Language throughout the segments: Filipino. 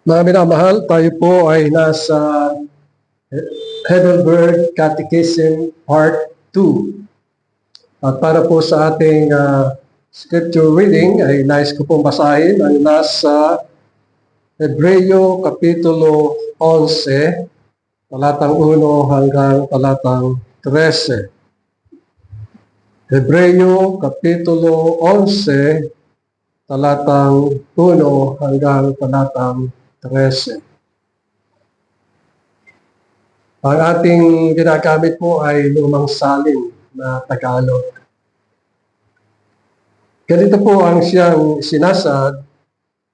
Mga minamahal, tayo po ay nasa Heidelberg Catechism Part 2. At para po sa ating scripture reading ay nais ko pong basahin ang nasa Hebreo Kapitulo 11, talatang 1 hanggang talatang 13. Hebreo Kapitulo 11, talatang 1 hanggang talatang 13. Ang ating ginagamit po ay lumang salin na Tagalog. Ganito po ang siyang sinasad.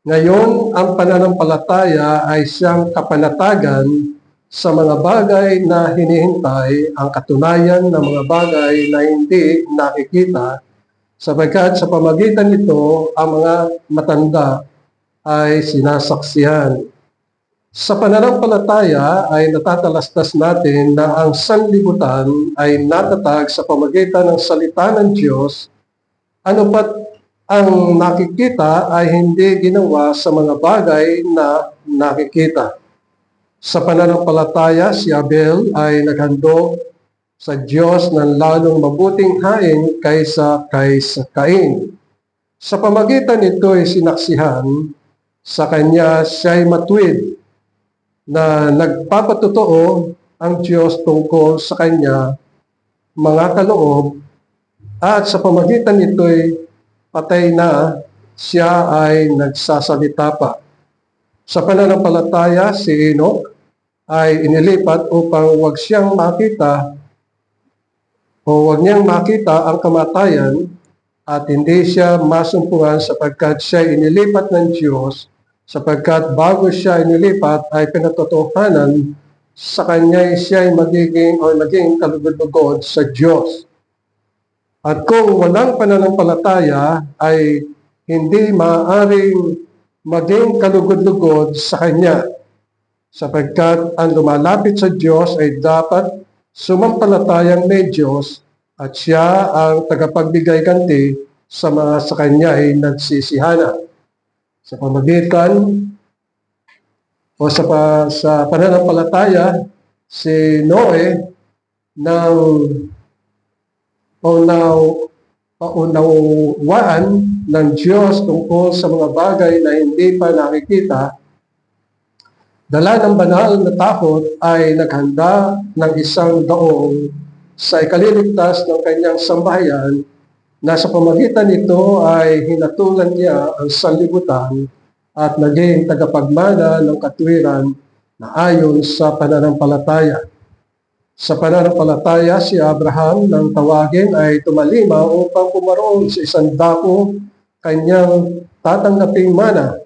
Ngayon, ang pananampalataya ay siyang kapanatagan sa mga bagay na hinihintay, ang katunayan ng mga bagay na hindi nakikita, sapagkat sa pamagitan nito, ang mga matanda ay sinasaksihan. Sa pananampalataya ay natatalastas natin na ang sanlibutan ay natatag sa pamagitan ng salita ng Diyos, ano pat ang nakikita ay hindi ginawa sa mga bagay na nakikita. Sa pananampalataya, si Abel ay naghandog sa Diyos ng lalong mabuting hain kaysa Cain. Sa pamagitan nito ay sinaksihan, sa kanya siya'y matuwid na nagpapatotoo ang Diyos tungkol sa kanya mga kaloob, at sa pamagitan nito'y patay na siya ay nagsasalita pa. Sa pananampalataya, si Enoch ay inilipat upang huwag niyang makita ang kamatayan, at hindi siya masumpungan sapagkat siya inilipat ng Diyos, sapagkat bago siya inilipat ay pinatotohanan sa kanya siya ay maging kalugod-lugod sa Diyos. At kung walang pananampalataya ay hindi maaaring maging kalugod-lugod sa kanya, sapagkat ang lumalapit sa Diyos ay dapat sumampalatayang may Diyos at siya ang tagapagbigay ganti sa mga sa kanya ay nagsisihana. Sa pamagitan o sa pananampalataya, si Noe paunawaan ng Diyos tungkol sa mga bagay na hindi pa nakikita, dala ng banal na takot ay naghanda ng isang daong sa ikaliligtas ng kanyang sambahayan, na sa pamagitan nito ay hinatulan niya ang sanlibutan at naging tagapagmana ng katwiran na ayon sa pananampalataya. Sa pananampalataya, si Abraham nang tawagin ay tumalima upang pumaroon sa isang dako kanyang tatanggaping mana,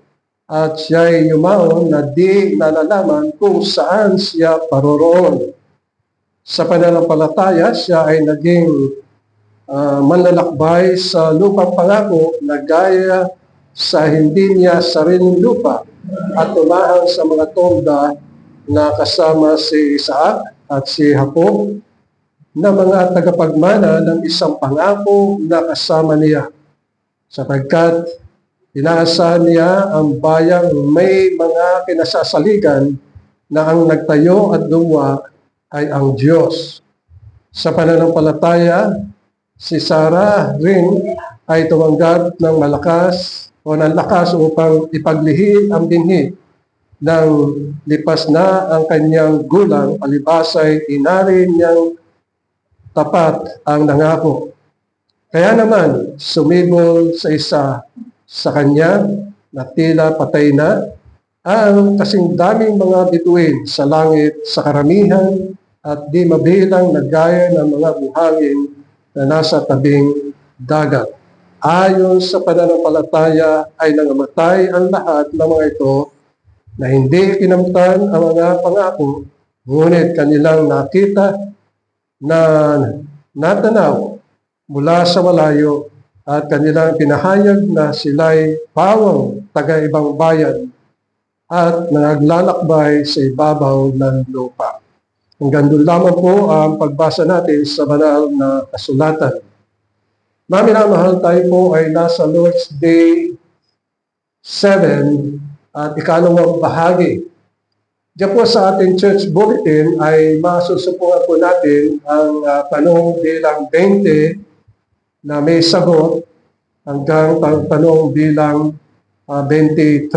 at siya ay yumaon na di nalalaman kung saan siya paroroon. Sa pananampalataya, siya ay naging manlalakbay sa lupang pangako na gaya sa hindi niya sariling lupa, at tumahang sa mga tolda na kasama si Isaac at si Jacob na mga tagapagmana ng isang pangako na kasama niya, sapagkat inaasahan niya ang bayang may mga kinasasaligan na ang nagtayo at gumawa ay ang Diyos. Sa pananampalataya, si Sarah rin ay tumanggap ng lakas upang ipaglihim ang binhi nang lipas na ang kanyang gulang, palibasay inari niyang tapat ang nangako. Kaya naman, sumibol sa isa sa kanya na tila patay na ang kasing daming mga bituin sa langit sa karamihan, at di mabilang na gaya ng mga buhangin na nasa tabing dagat. Ayon sa pananampalataya ay nangamatay ang lahat ng mga ito na hindi kinamtan ang mga pangako, ngunit kanilang nakita na natanaw mula sa malayo, at kanilang pinahayag na sila'y pawang taga-ibang bayan at naglalakbay sa ibabaw ng lupa. Hanggang doon lamang po ang pagbasa natin sa banal na kasulatan. Mga minamahal, tayo po ay nasa Lord's Day 7 at ikalawang bahagi. Diyan po sa ating church bulletin ay masusupungan po natin ang tanong bilang 20 na may sagot hanggang tanong bilang 23.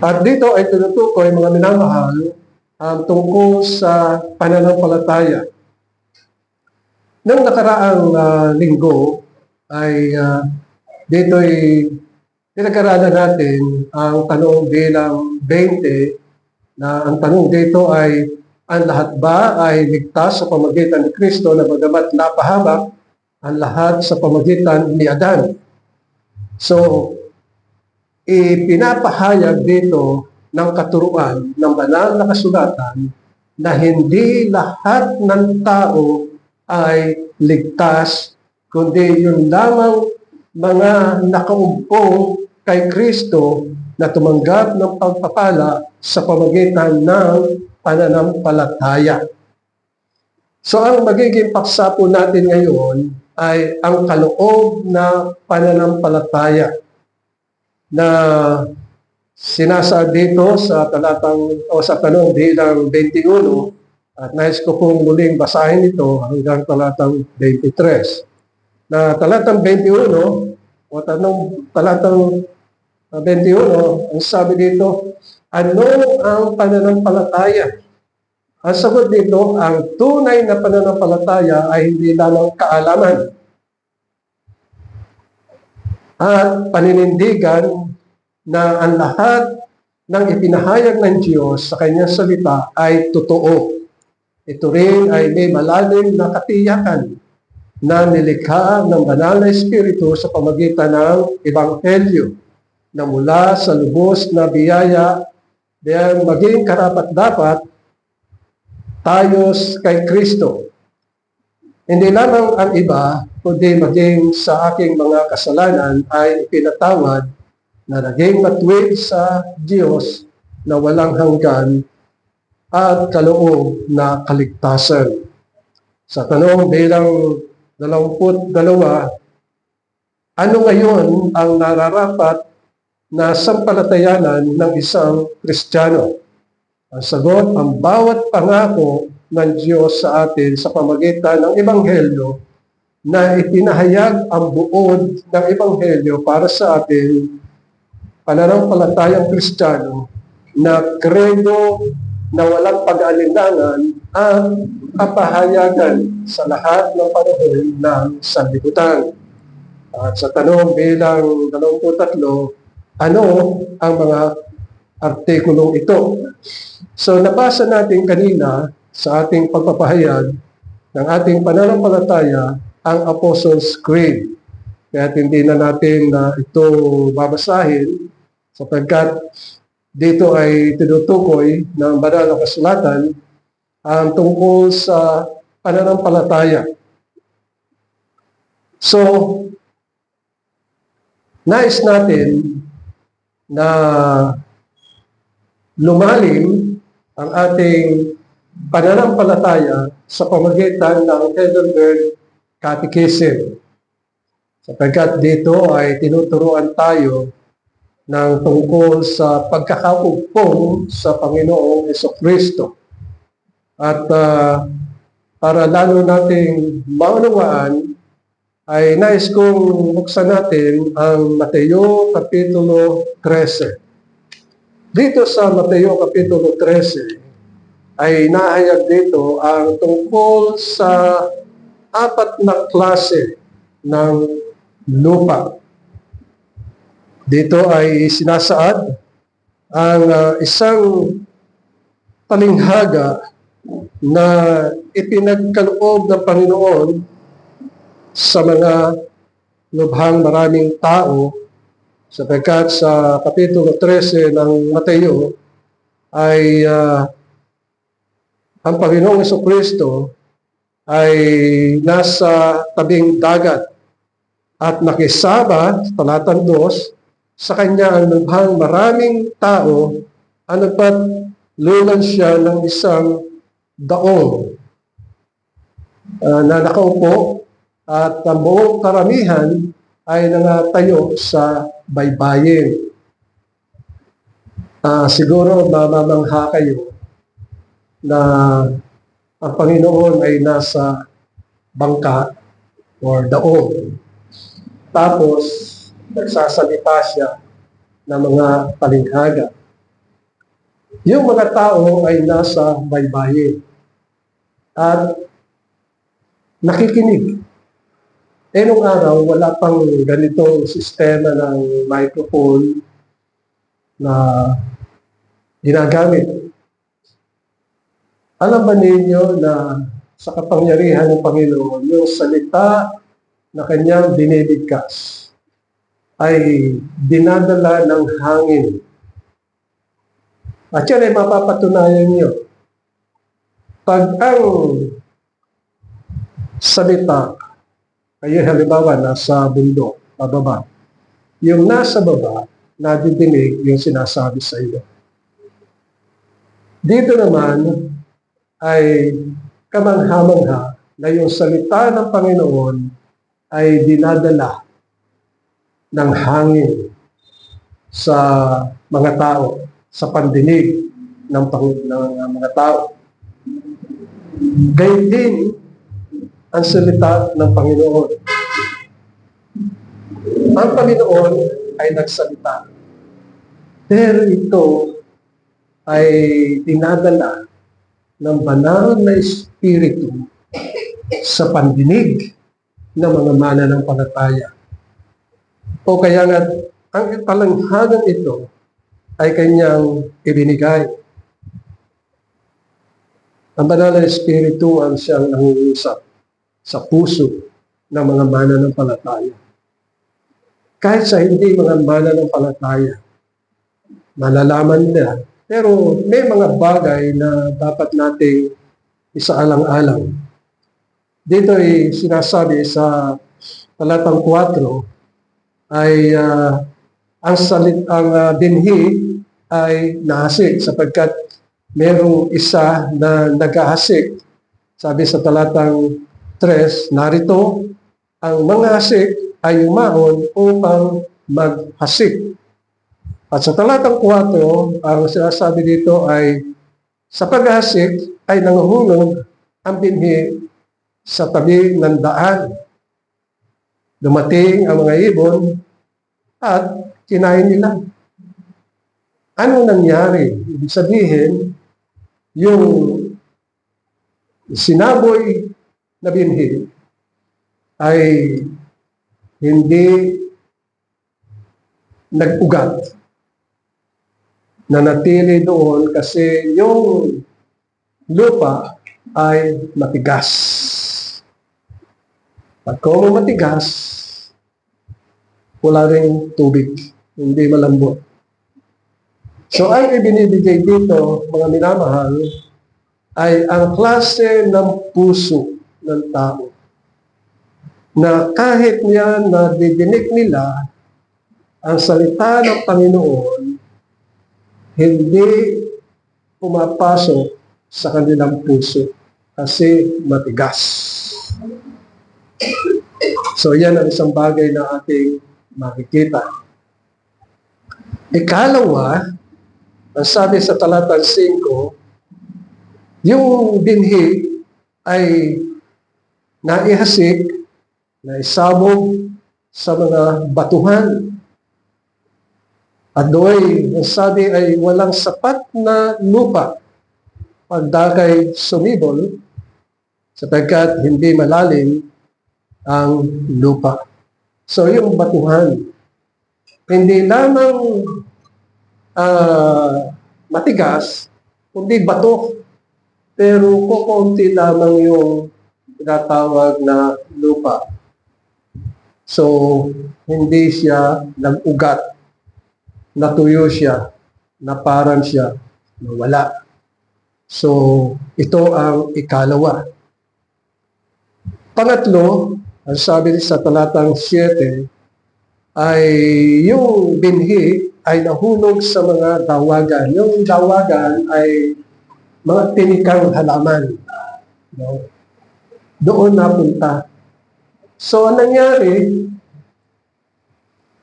At dito ay tinutukoy, mga minamahal, tungkol sa pananampalataya. Nang nakaraang linggo ay dito ay pinag-aralan natin ang tanong bilang 20 na ang tanong dito ay, ang lahat ba ay ligtas sa pamagitan ni Kristo na bagamat napahamak ang lahat sa pamagitan ni Adan? So, ipinapahayag dito ng katuruan ng banal na kasulatan na hindi lahat ng tao ay ligtas, kundi yun lamang mga nakaumpong kay Kristo na tumanggap ng pagpapala sa pamagitan ng pananampalataya. So ang magiging paksa po natin ngayon ay ang kaloob na pananampalataya na sinasaad dito sa tanong bilang 21 at nais ko pong muling basahin ito hanggang talatang 23. Na talatang 21 o talatang 21, ang sabi dito, ano ang pananampalataya? Ang sagot dito, ang tunay na pananampalataya ay hindi lamang kaalaman at paninindigan na ang lahat ng ipinahayag ng Diyos sa kanyang salita ay totoo. Ito rin ay may malalim na katiyakan na nilikha ng banal na Espiritu sa pamagitan ng Ebanghelyo na mula sa lubos na biyaya na maging karapat-dapat tayo kay Kristo. Hindi lamang ang iba, kundi maging sa aking mga kasalanan ay ipinatawad na naging matuwid sa Diyos na walang hanggan at kaloob na kaligtasan. Sa tanong bilang 22, ano ngayon ang nararapat na sampalatayanan ng isang Kristiyano? Ang sagot, ang bawat pangako ng Diyos sa atin sa pamagitan ng Ebanghelyo na ipinahayag ang buod ng Ebanghelyo para sa atin, pananampalatayang Kristiyano, na kredo na walang pag-alinlangan ang kapahayagan sa lahat ng panahon ng sanlibutan. At sa tanong bilang 23, ano ang mga artikulong ito? So nabasa natin kanina sa ating pagpapahayag ng ating pananampalataya ang Apostles' Creed. Kaya hindi na natin ito babasahin sapagkat dito ay tinutukoy ng banal na kasulatan ang tungkol sa pananampalataya. So, nais natin na lumalim ang ating pananampalataya sa pamagitan ng Heidelberg Catechism. Sapagkat dito ay tinuturuan tayo ng tungkol sa pagkakaugpong sa Panginoong Jesucristo. At para lalo nating maunawaan, ay nais kong buksan natin ang Mateo Kapitulo 13. Dito sa Mateo Kapitulo 13, ay nahayag dito ang tungkol sa 4 na klase ng lupa. Dito ay sinasaad ang isang talinghaga na ipinagkaloob ng Panginoon sa mga lubhang maraming tao, sapagkat sa Kapitulo 13 ng Mateo ay ang Panginoong Jesucristo ay nasa tabing dagat at nakisama, talatang 2, sa kanya ang lubhang maraming tao, ang nagpatlulan siya ng isang daong na nakaupo at ang buong karamihan ay nangatayo sa baybayin. Siguro mamamangha kayo na ang Panginoon ay nasa bangka or daog. Tapos, nagsasalita siya ng mga talinghaga. Yung mga tao ay nasa baybayin at nakikinig. Nung araw, wala pang ganitong sistema ng microphone na ginagamit. Alam ba ninyo na sa kapangyarihan ng Panginoon, yung salita na kanyang binibigkas ay dinadala ng hangin. At yan ay mapapatunayan nyo. Pag ang salita, ay halimbawa nasa bundok, pababa, yung nasa baba, nadidinig yung sinasabi sa iyo. Dito naman ay kamangha-mangha na yung salita ng Panginoon ay dinadala ng hangin sa mga tao, sa pandinig ng mga tao. Gayun din ang salita ng Panginoon. Ang Panginoon ay nagsalita. Pero ito ay dinadala ng banal na Espiritu sa pandinig ng mga mananampalataya. O kaya nga, ang talanghagang ito ay kanyang ibinigay. Ang banal na Espiritu ang siyang nangunguusap sa puso ng mga mananampalataya. Kahit sa hindi mga mananampalataya, malalaman nila. Pero may mga bagay na dapat nating isaalang-alang. Dito ay sinasabi sa talatang 4 ay ang binhi ay nahasik sapagkat merong isa na naghahasik. Sabi sa talatang 3, narito ang mga hasik ay umaon upang maghasik. At sa talatang 4, ang sinasabi dito ay sa paghasik ay nanguhulog ang binhi sa tabi ng daan. Dumating ang mga ibon at kinain nila. Ano nangyari? Ibig sabihin, yung sinaboy na binhi ay hindi nag-ugat. Nanatili doon kasi yung lupa ay matigas. At kung matigas, wala ring tubig, hindi malambot. So ang ibinibigay dito, mga minamahal, ay ang klase ng puso ng tao na kahit niya nadidinig nila ang salita ng Panginoon, hindi pumapasok sa kanilang puso kasi matigas. So yan ang isang bagay na ating makikita. Ikalawa, ang sabi sa talatang 5, yung binhi ay naihasik, naisabog sa mga batuhan. At doon, ang sabi ay walang sapat na lupa pagdakay sumibol sapagkat hindi malalim ang lupa. So yung batuhan, hindi lamang matigas, kundi bato. Pero kukunti lamang yung tinatawag na lupa. So hindi siya nag-ugat. Natuyo siya, naparan siya, nawala. So, ito ang ikalawa. Pangatlo, ang sabi sa talatang 7, ay yung binhi ay nahulog sa mga dawagan. Yung dawagan ay mga tinikang halaman. Doon napunta. So, ang nangyari,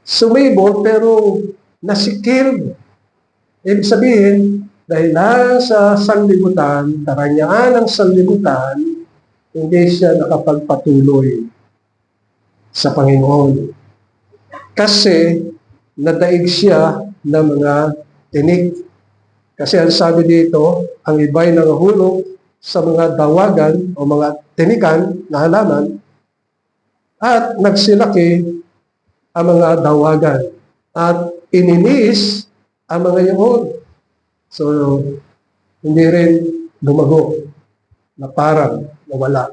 sumibol pero nasikil. Ibig sabihin, dahil lang sa sanlibutan, karanyaan ng sanlibutan, hindi siya nakapagpatuloy sa Panginoon. Kasi nadaig siya ng mga tinik. Kasi ang sabi dito, ang iba'y nangahulog sa mga dawagan o mga tinikan na halaman at nagsilaki ang mga dawagan at ininis ang mga yun. So, hindi rin lumago na parang nawala.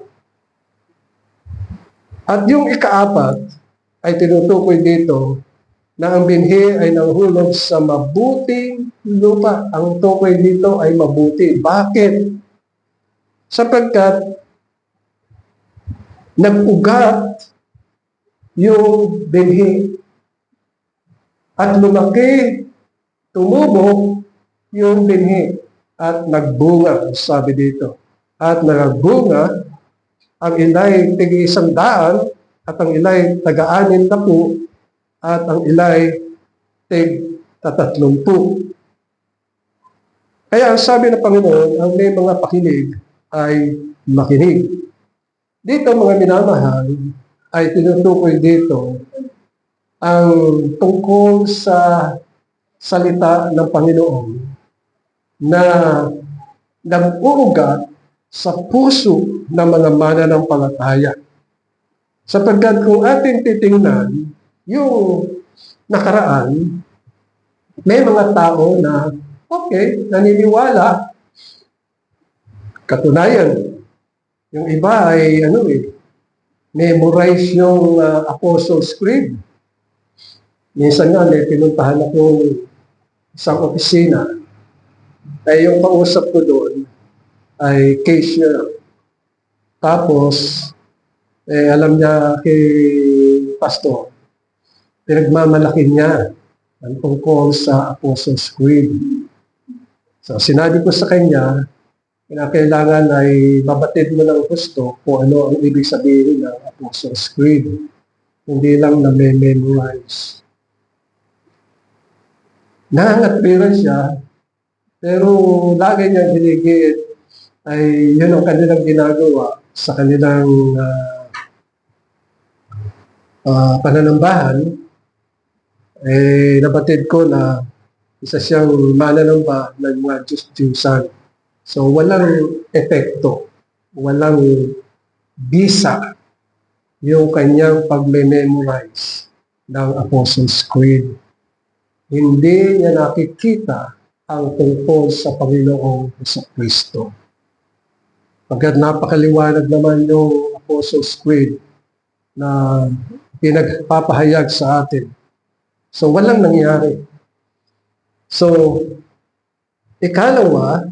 At yung ikaapat ay tinutukoy dito na ang binhi ay nanghulog sa mabuting lupa. Ang tukoy dito ay mabuti. Bakit? Sapagkat nag-ugat yung binhi at lumaki, tumubo yung binhi at nagbunga, sabi dito. At nagbunga, ang ilay tig-100 at ang ilay taga-6 na po at ang ilay tig-30. Kaya ang sabi ng Panginoon, ang may mga pakinig ay makinig. Dito mga minamahal, ay tinutukoy dito ang tungkol sa salita ng Panginoon na nag-uugat sa puso ng mga mananampalataya. Sapagkat kung ating titingnan, yung nakaraan, may mga tao na, okay, naniniwala. Katunayan, yung iba ay, memorize yung Apostles' Creed. Minsan nga, may pinuntahan ako isang opisina. Ay yung kausap ko doon ay cashier. Tapos, alam niya kay pastor, pinagmamalaki niya ang tungkol sa Apostles' Creed. So, sinabi ko sa kanya, kailangan ay babatid mo ng gusto kung ano ang ibig sabihin ng Apostles' Creed. Hindi lang na may memorize. Nangangatwiran siya, pero lagi niya hinigit ay yun ang kanilang ginagawa sa kanilang pananambahan. Nabatid ko na isa siyang mananamba ng mga Diyos-Diyosan. So, walang epekto, walang bisa yung kanyang pag-memorize ng Apostles' Creed. Hindi niya nakikita ang tungkol sa Panginoong Jesucristo. Pagkat napakaliwanag naman yung Apostles' Creed na pinagpapahayag sa atin. So, walang nangyari. So, ikalawa,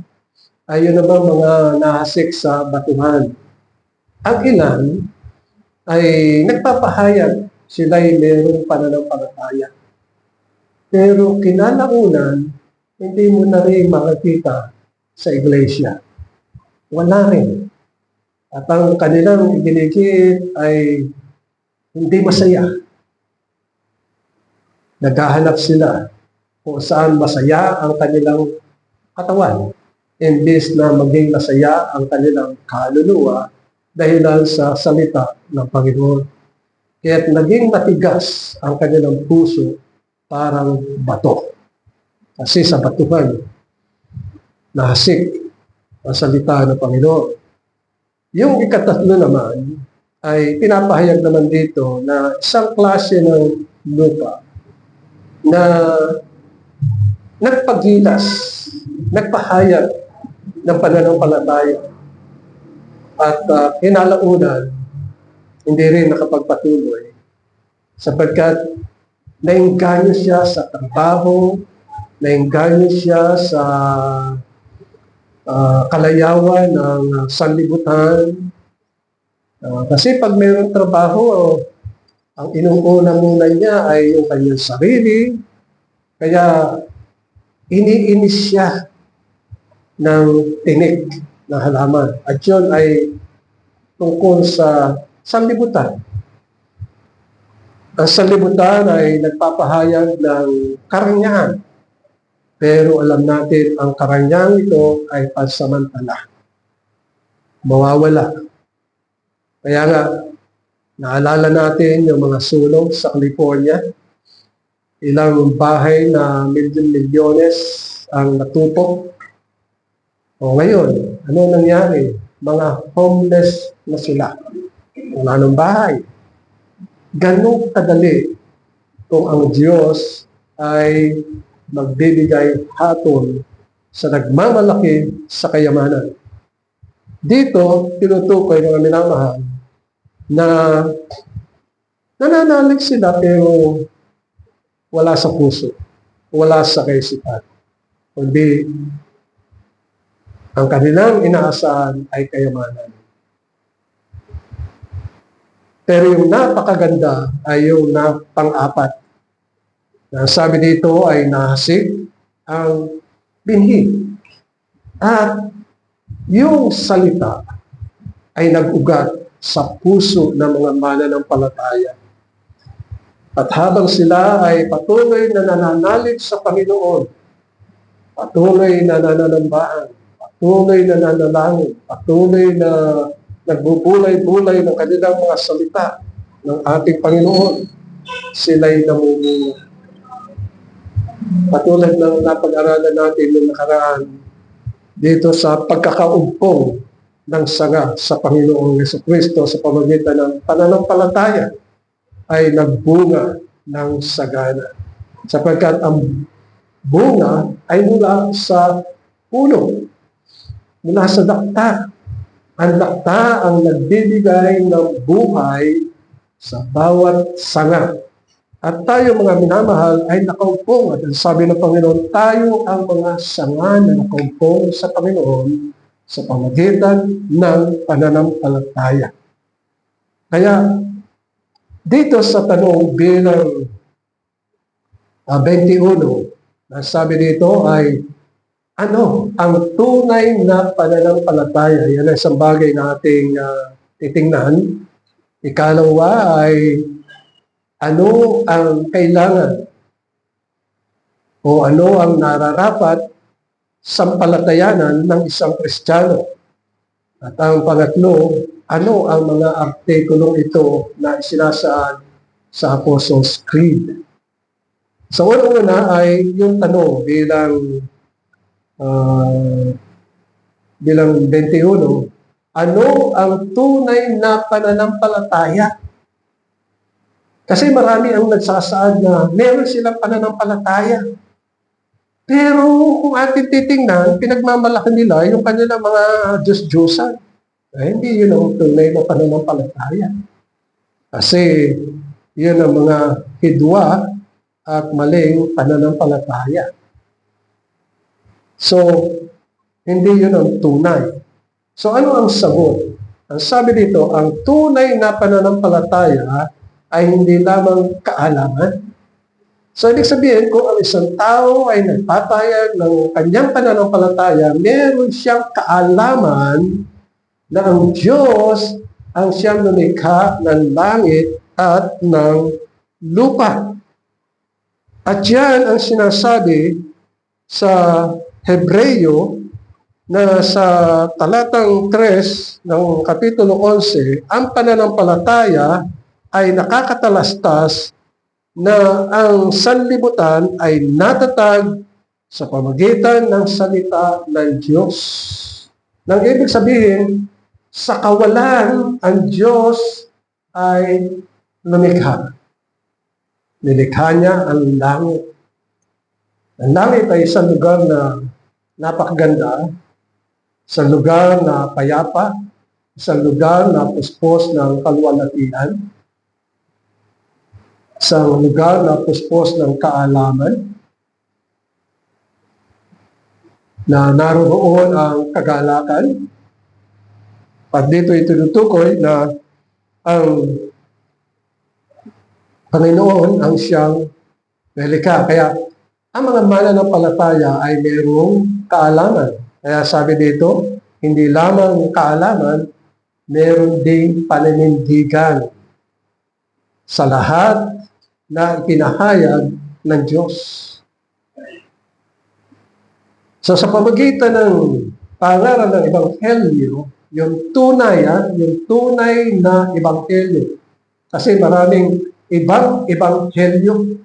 ayun naman mga nahasik sa batuhan. Ang ilan ay nagpapahayag, sila'y mayroong pananampalataya. Pero kinalaunan, hindi mo na rin makakita sa iglesia. Wala rin. At ang kanilang iginigit ay hindi masaya. Naghahanap sila kung saan masaya ang kanilang katawan. Imbes na maging masaya ang kanilang kaluluwa dahil sa salita ng Panginoon. Kaya't naging matigas ang kanilang puso parang bato. Kasi sa batuhan, nahasik ang salita ng Panginoon. Yung ikatatlo naman ay pinapahayag naman dito na isang klase ng lupa na nagpagilas, nagpahayag ng pananampalataya at kinalaunan hindi rin nakapagpatuloy sapagkat naengganyo siya sa trabaho, naengganyo siya sa kalayawan ng sanlibutan. Kasi pag mayroong trabaho, ang inuuna muna niya ay yung kanyang sarili. Kaya iniinis siya ng tinik na halaman. At yun ay tungkol sa sanlibutan. Ang sanlibutan ay nagpapahayag ng karangyaan. Pero alam natin, ang karangyaan ito ay pansamantala. Mawawala. Kaya nga, naalala natin yung mga sunog sa California. Ilang bahay na milyon-milyones ang natutok. O ngayon, ano nangyari? Mga homeless na sila. Wala nang bahay. Ganun kadali kung ang Diyos ay magbibigay hatol sa nagmamalaki sa kayamanan. Dito, tinutukoy ng minamahal na nananalig sila pero wala sa puso, wala sa kaisipan. Kundi ang kanilang inaasahan ay kayamanan. Pero yung napakaganda ay yung pang-apat. Na sabi dito ay nahasik ang binhi. At yung salita ay nag-ugat sa puso ng mga mananampalataya. At habang sila ay patuloy na nananalig sa Panginoon, patuloy na nananambaan, patuloy na nanalangin, patuloy na nagbubulay-bulay ng kanilang mga salita ng ating Panginoon, sila'y namumuno. Patulad ng napag-aralan natin noong nakaraan dito sa pagkakaugpong ng sanga sa Panginoong Jesucristo sa pamamagitan ng pananampalataya ay nagbunga ng sagana. Sapagkat ang bunga ay mula sa puno, mula sa dakta. Ang dakta ang nagbibigay ng buhay sa bawat sanga. At tayo mga minamahal ay nakaumpong. At sabi ng Panginoon, tayo ang mga sanga na nakaumpong sa Panginoon sa pamamagitan ng pananampalataya. Kaya dito sa tanong bilang 21, na sabi dito ay ano ang tunay na pananampalataya? Yan ang isang bagay na ating titingnan. Ikalawa ay ano ang kailangan o ano ang nararapat sampalatayanan ng isang Kristiyano. At ang pangatlo, ano ang mga artikulong ito na isinasaad sa Apostles' Creed? Sa unang-una ay yung tanong bilang 21, ano ang tunay na pananampalataya? Kasi marami ang nagsasaad na meron silang pananampalataya. Pero kung ating titingnan, pinagmamalaki nila yung kanilang mga Diyos-Diyosan. Hindi yun ang tunay na pananampalataya. Kasi yun ang mga hidwa at maling pananampalataya. So, hindi yun ang tunay. So, ano ang sagot? Ang sabi dito, ang tunay na pananampalataya ay hindi lamang kaalaman. So, ibig sabihin, kung ang isang tao ay nagpapahayag ng kanyang pananampalataya, meron siyang kaalaman na ang Diyos ang siyang lumikha ng langit at ng lupa. At yan ang sinasabi sa Hebreyo na sa talatang 3 ng Kapitulo 11, ang pananampalataya ay nakakatalastas na ang sanlibutan ay natatag sa pamamagitan ng salita ng Diyos. Nang ibig sabihin, sa kawalan, ang Diyos ay lumikha. Nilikha niya ang langit. Ang langit ay isang lugar na napakaganda, isang lugar na payapa, isang lugar na puspos ng kaluwalhatian, isang lugar na puspos ng kaalaman, na naroon ang kagalakan. At dito itinutukoy na ang Panginoon ang siyang nilikha. Kaya ang mga mananampalataya ay mayroong kaalaman. Kaya sabi dito, hindi lamang kaalaman, meron ding paninindigan sa lahat na ipinahayag ng Diyos. So sa pamagitan ng pangaral ng Ebanghelyo, yung tunay na Ebanghelyo. Kasi maraming ibang Ebanghelyo.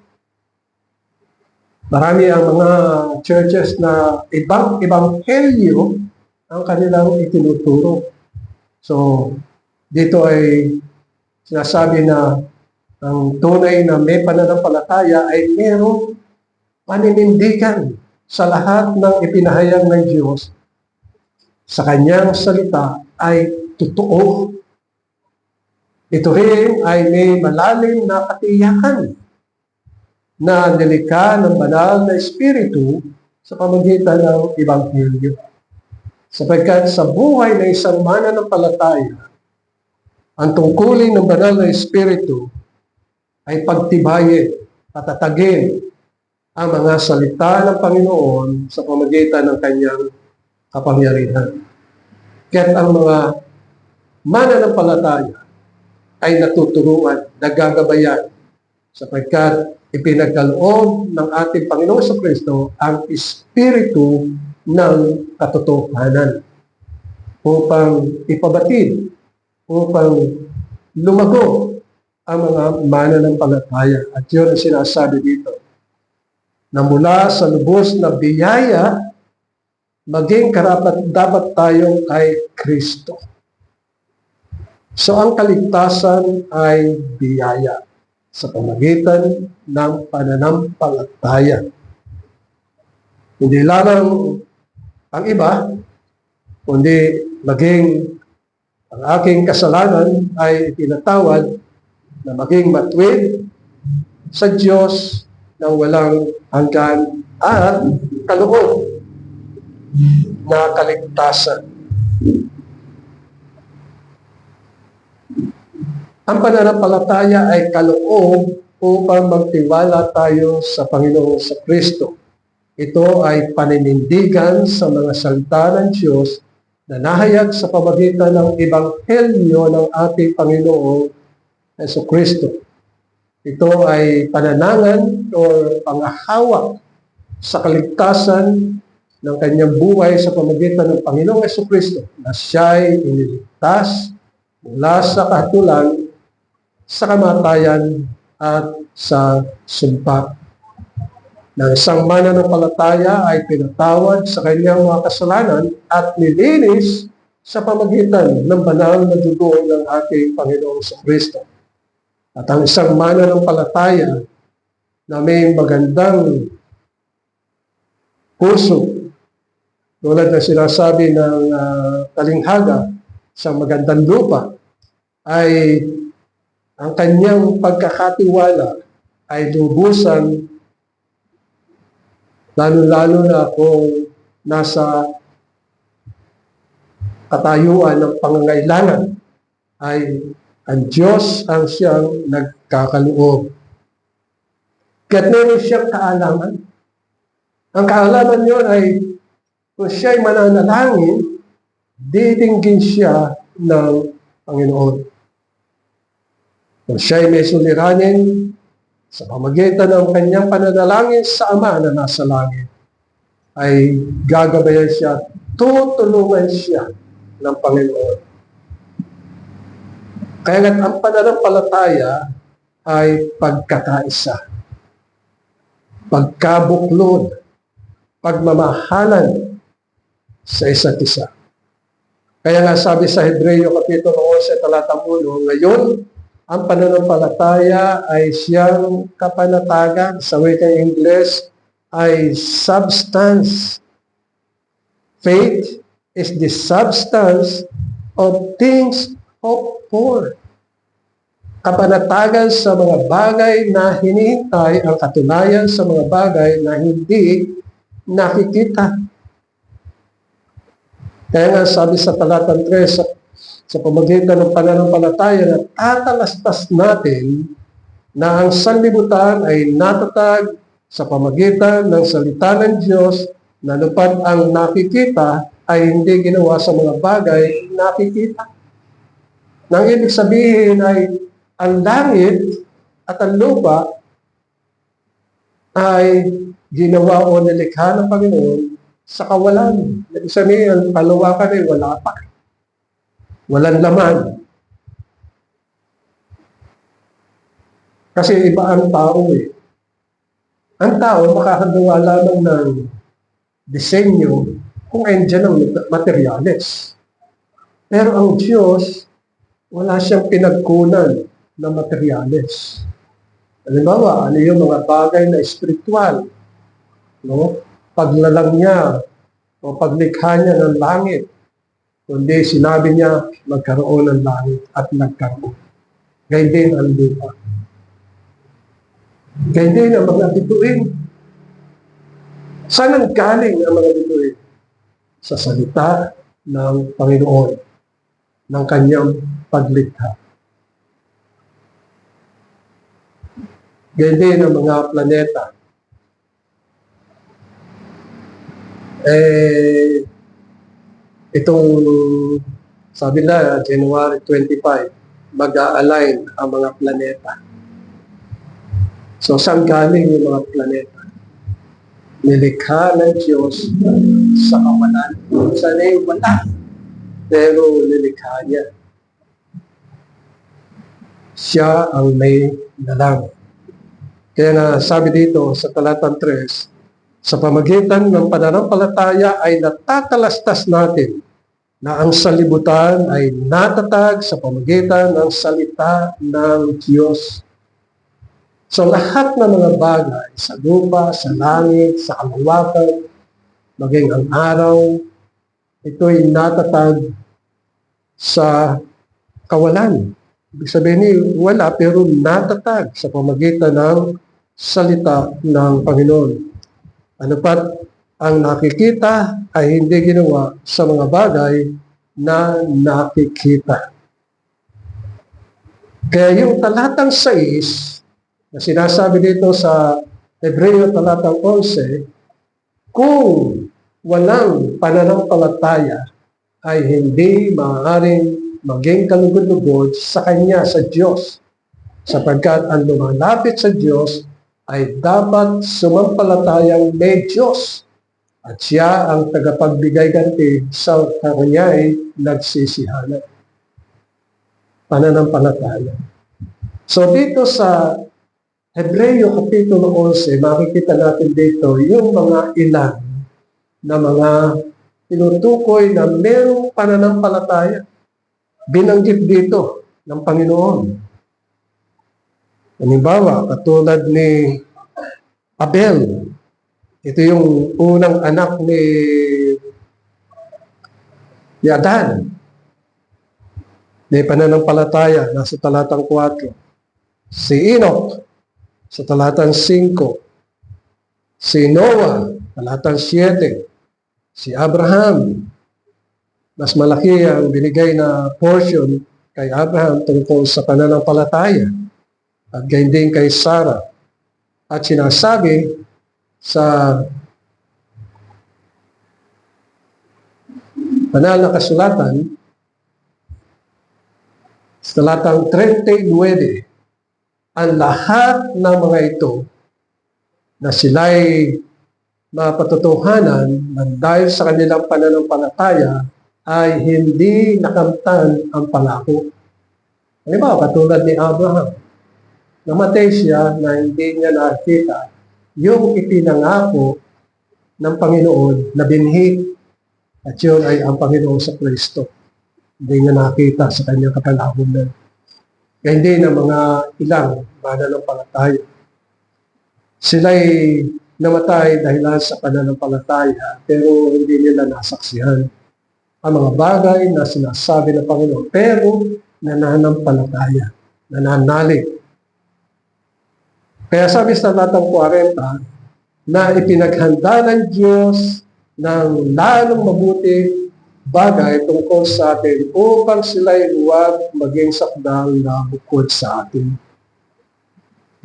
Marami ang mga churches na ibang Ebanghelyo ang kanilang itinuturo. So, dito ay sinasabi na ang tunay na may pananampalataya ay mayroong paninindigan sa lahat ng ipinahayag ng Diyos sa kanyang salita ay totoo. Ito rin ay may malalim na katiyakan na nilikha ng banal na Espiritu sa pamamagitan ng Ebanghelyo. Sapagkat sa buhay ng isang mananampalataya, ang tungkulin ng banal na Espiritu ay pagtibayin, patatagin ang mga salita ng Panginoon sa pamamagitan ng kanyang kapangyarihan. Kaya't ang mga mananampalataya ay natuturuan, nagagabayan, sapagkat ipinagkaloob ng ating Panginoon sa Kristo ang Espiritu ng katotohanan upang ipabatid, upang lumago ang mga mananampalataya. At yun ang sinasabi dito, na mula sa lubos na biyaya, maging karapat-dapat tayong kay Kristo. So ang kaligtasan ay biyaya sa pamagitan ng pananampalataya. Hindi lamang ang iba, kundi maging ang aking kasalanan ay itinatawad na maging matuwid sa Diyos na walang hanggan at kaloob na kaligtasan. Ang pananampalataya ay kaloob upang magtiwala tayo sa Panginoon sa Kristo. Ito ay paninindigan sa mga salita ng Diyos na nahayag sa pamamagitan ng Ebanghelyo ng ating Panginoong Hesus Kristo. Ito ay pananangan o panghahawak sa kaligtasan ng kanyang buhay sa pamamagitan ng Panginoong Hesus Kristo na siya'y iniligtas mula sa kahatulan, sa kamatayan at sa sumpa. Na isang mananampalataya ay pinatawad sa kanyang mga kasalanan at nilinis sa pamamagitan ng banal na dugo ng ating Panginoong Kristo. At ang isang mananampalataya na may magandang puso, tulad na sinasabi ng talinghaga, sa magandang lupa, ay ang kanyang pagkakatiwala ay lubusan, lalo-lalo na kung nasa katayuan ng pangangailangan, ay ang Diyos ang siyang nagkakaloob. Kaya't meron siyang kaalaman. Ang kaalaman niyon ay kung siya'y mananalangin, didinggin siya ng Panginoon. Kung siya'y may suliranin, sa pamamagitan ng kanyang pananalangin sa Ama na nasa langit, ay gagabayan siya, tutulungan siya ng Panginoon. Kaya nga ang pananampalataya ay pagkakaisa, pagkabuklod, pagmamahalan sa isa't isa. Kaya nga sabi sa Hebreo Kapitulo 11, Talata 1, ngayon, ang pananampalataya ay siyang kapanatagan, sa wikang Ingles ay substance. Faith is the substance of things hoped for. Kapanatagan sa mga bagay na hinihintay, ang katunayan sa mga bagay na hindi nakikita. Kaya nga sabi sa talatang 3, sa pamamagitan ng pananampalataya na tatalastas natin na ang sanlibutan ay natatag sa pamamagitan ng salita ng Diyos na lupad ang nakikita ay hindi ginawa sa mga bagay nakikita. Nang ibig sabihin ay ang langit at ang lupa ay ginawa o nilikha ng Panginoon sa kawalan. Ibig sabihin, ang kalawakan ay wala pa. Walang laman. Kasi iba ang tao eh. Ang tao makakagawa lamang ng disenyo kung andyan ang materyales. Pero ang Diyos, wala siyang pinagkunan na materyales. Halimbawa, ano yung mga bagay na espiritual? No? Paglalang niya o paglikha niya ng langit, kundi sinabi niya magkaroon ng langit at nagkaroon. Gayun din ang lupa. Gayun din ang mga bituin. Saan ang galing ang mga bituin? Sa salita ng Panginoon, ng kanyang paglikha. Gayun din ang mga planeta. Itong sabi na January 25, mag-a-align ang mga planeta. So, saan galing yung mga planeta? Nilikha ng Diyos sa kawalan. Sana yung wala. Pero nilikha niya. Siya ang may lalang. Kaya na sabi dito sa talatang 3, sa pamagitan ng pananampalataya ay natatalastas natin na ang salibutan ay natatag sa pamagitan ng salita ng Diyos. So lahat ng mga bagay sa lupa, sa langit, sa kalawakan, maging ang araw, ito'y natatag sa kawalan. Ibig sabihin, wala pero natatag sa pamagitan ng salita ng Panginoon. Ano pat ang nakikita ay hindi ginawa sa mga bagay na nakikita. Kaya yung talatang 6, na sinasabi dito sa Hebreo talatang 11, kung walang pananampalataya ay hindi maaaring maging kalugod-lugod sa Kanya, sa Diyos. Sapagkat ang lumalapit sa Diyos ay dapat sumampalatayang may Diyos at siya ang tagapagbigay ganti sa Kanya'y nagsisihanap. Pananampalataya. So dito sa Hebreo Kapitulo 11, makikita natin dito yung mga ilan na mga tinutukoy na merong pananampalataya. Binanggit dito ng Panginoon. Halimbawa, katulad ni Abel. Ito yung unang anak ni Adan. May pananampalataya, nasa talatang 4. Si Enoch, sa talatang 5. Si Noah, talatang 7. Si Abraham, mas malaki ang binigay na portion kay Abraham tungkol sa pananampalataya. At gayon din kay Sarah. At sinasabi sa banal na kasulatan, sa talatang 39, ang lahat ng mga ito na sila'y mapatutuhanan ng dahil sa kanilang pananampalataya ay hindi nakamtan ang pangako. Halimbawa, katulad ni Abraham, namatay siya na hindi niya nakita yung ipinangako ng Panginoon na binhi at yun ay ang Panginoon sa Kristo. Hindi niya nakita sa kanyang kapanahonan. Kaya hindi na mga ilang mananampalataya. Sila'y namatay dahil sa pananampalataya pero hindi nila nasaksihan ang mga bagay na sinasabi ng Panginoon pero nananampalataya, nananalig. Kaya sabi sa talatang 40 na ipinaghanda ng Diyos ng lalong mabuti bagay tungkol sa atin upang sila'y huwag maging sakdal na bukod sa atin.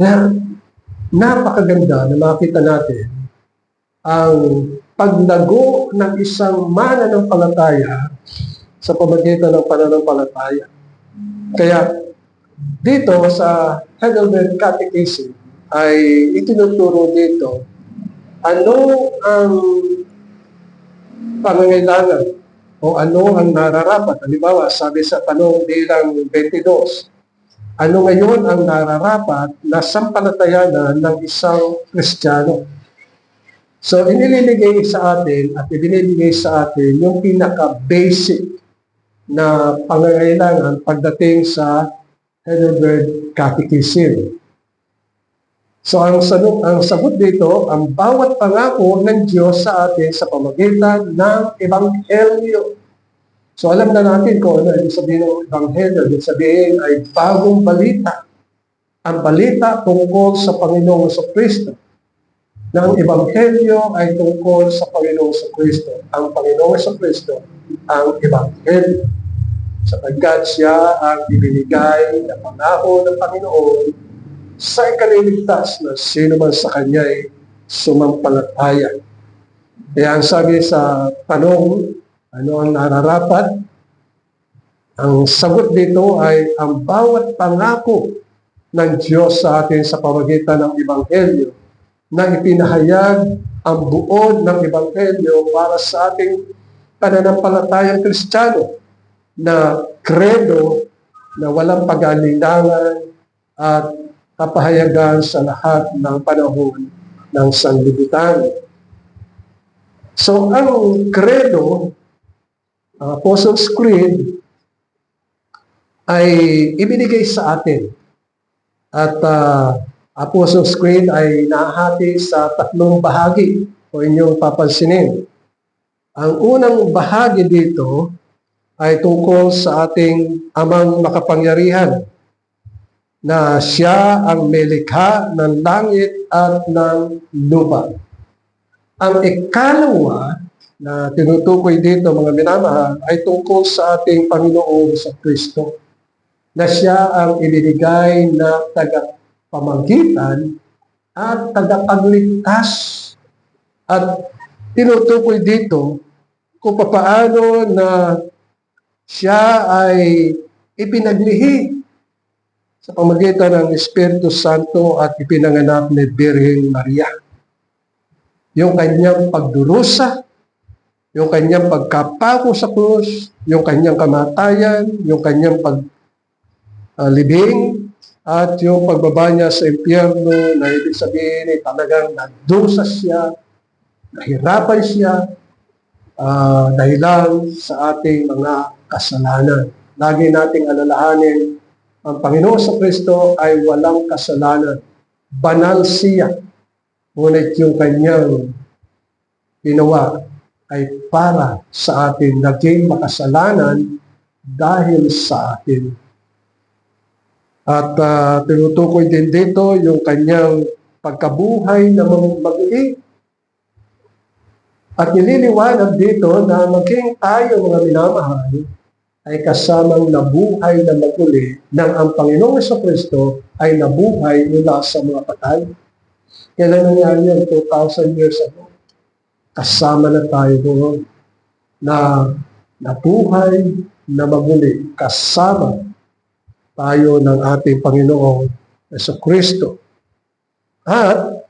Kaya napakaganda na makita natin ang paglago ng isang mananampalataya sa pamagitan ng pananampalataya. Kaya dito sa Heidelberg Catechism, ay itinuturo dito ano ang pangangailangan o ano ang nararapat. Halimbawa, sabi sa tanong bilang 22, ano ngayon ang nararapat na sampalatayanan ng isang Kristiyano? So, iniligay sa atin at ibinibigay sa atin yung pinaka-basic na pangangailangan pagdating sa Heidelberg Catechism. So, ang sagot dito, ang bawat pangako ng Diyos sa atin sa pamamagitan ng Ebanghelyo. So, alam na natin kung ano ibig sabihin ng Ebanghelyo. Ibig sabihin ay bagong balita. Ang balita tungkol sa Panginoong Kristo. Na ang Ebanghelyo ay tungkol sa Panginoong Kristo. Ang Panginoong Kristo ang Ebanghelyo. Sapagkat siya ang ibinigay na pangako ng Panginoon sa ikaliligtas na sino man sa kanya ay sumampalataya. Kaya ang sabi sa tanong, ano ang nararapat? Ang sagot dito ay ang bawat pangako ng Diyos sa atin sa pamamagitan ng Ebanghelyo na ipinahayag ang buod ng Ebanghelyo para sa ating pananampalatayang Kristiyano na kredo na walang pag-alinlangan at kapahayagan sa lahat ng panahon ng sanlibutan. So, ang credo, ang Apostles' Creed, ay ibinigay sa atin. At Apostles' Creed ay nahati sa 3 bahagi o inyong papansinin. Ang unang bahagi dito ay tungkol sa ating amang makapangyarihan, na siya ang melikha ng langit at ng lupa. Ang ikalawa na tinutukoy dito, mga minamahal, ay tungkol sa ating Panginoong sa Kristo, na siya ang ibinigay na tagapamagitan at tagapagligtas. At tinutukoy dito kung paano na siya ay ipinaglihi sa pamamagitan ng Espiritu Santo at ipinanganak ni Birhen Maria. Yung kanyang pagdurusa, yung kanyang pagkapako sa krus, yung kanyang kamatayan, yung kanyang paglibing, at yung pagbaba niya sa impyerno na ibig sabihin ay talagang nagdusa siya, nahirapan siya, dahilan sa ating mga kasalanan. Lagi nating alalahanin, ang Panginoon sa Kristo ay walang kasalanan. Banal siya. Ngunit yung kanyang ginawa ay para sa atin, naging makasalanan dahil sa atin. At tinutukoy din dito yung kanyang pagkabuhay na mag-iig. At nililiwanag dito na maging tayo, mga minamahal, ay kasamang nabuhay na maguli nang ang Panginoong Kristo ay nabuhay mula sa mga patay. Kailan nangyari yan? 2,000 years ago. Kasama na tayo doon na nabuhay na maguli. Kasama tayo ng ating Panginoong Kristo. At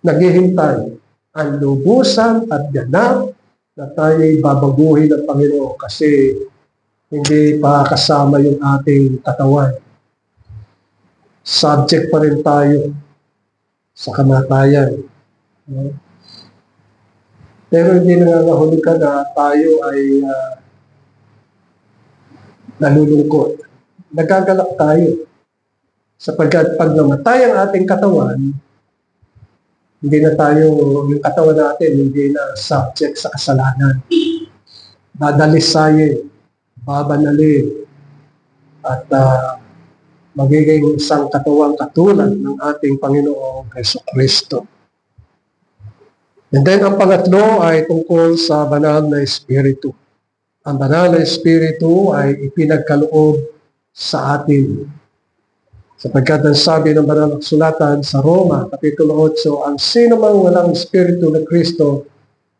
naghihintay ang lubusan at ganap na tayo'y babaguhin ng Panginoon kasi hindi pa kasama yung ating katawan. Subject pa rin tayo sa kamatayan. Pero hindi nangangahuli ka na tayo ay nalulungkot. Nagagalak tayo. Sapagkat pag namatay ang ating katawan, hindi na tayo, yung katawan natin, hindi na subject sa kasalanan. Dadalisayin, babanalin, at magiging isang katawang katulad ng ating Panginoong Jesucristo. And then ang pangatlo ay tungkol sa banal na Espiritu. Ang banal na Espiritu ay ipinagkaloob sa atin. Sapagkat ang sabi ng banal na kasulatan sa Roma, Kapitulo 8, ang sino mang walang Espiritu ng Kristo,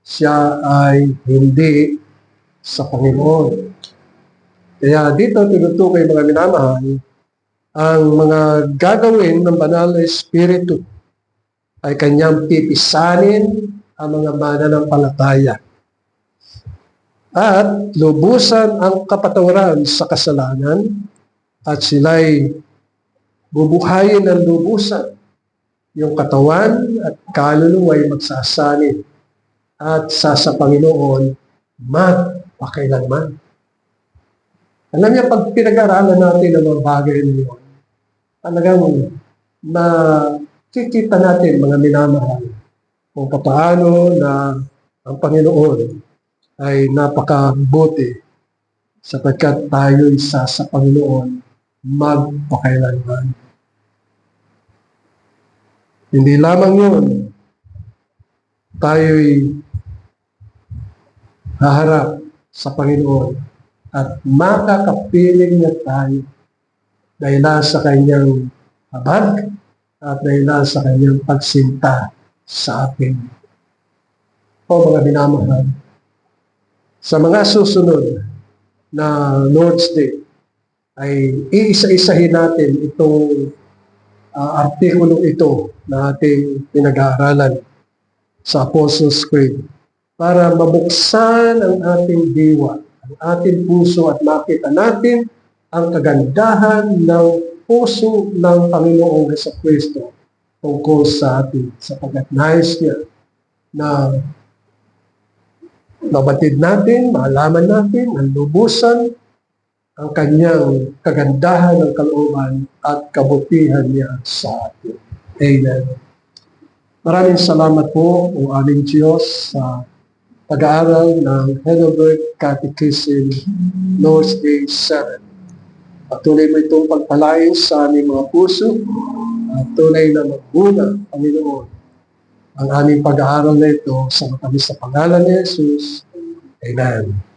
siya ay hindi sa Panginoon. Kaya dito tinutukoy, mga minamahal, ang mga gagawin ng banal na Espiritu ay kanyang pipisanin ang mga mananampalataya at lubusan ang kapatawaran sa kasalanan at sila'y bubuhayin ng lubusan. Yung katawan at kaluluwa ay magsasanib at sa Panginoon magpakailanman. Alam niya, pag pinag-aralan natin ang mga bagay niyon, talagang makikita natin, mga minamahal, kung paano na ang Panginoon ay napakabuti sapagkat tayo'y sa Panginoon magpakailanman. Hindi lamang yun, tayo'y haharap sa Panginoon at makakapiling niya tayo dahil sa kanyang habag at dahil sa kanyang pagsinta sa atin. O mga minamahal, sa mga susunod na Lord's Day, ay iisa-isahin natin itong artikulong ito na ating pinag-aaralan sa Apostles' Creed para mabuksan ang ating diwa, ang ating puso at makita natin ang kagandahan ng puso ng Panginoong Jesucristo tungkol sa atin sapagkat nais niya na mabatid natin, malaman natin, ang lubusan ang kanyang kagandahan ng kalooban at kabutihan niya sa atin. Amen. Maraming salamat po o aming Diyos sa pag-aaral ng Heidelberg Catechism Lord's Day 7. Patuloy mo itong pagpalain sa aming mga puso at tunay na magbuna, Panginoon, ang aming pag-aaral na ito sa matamis na pangalan ni Jesus. Amen.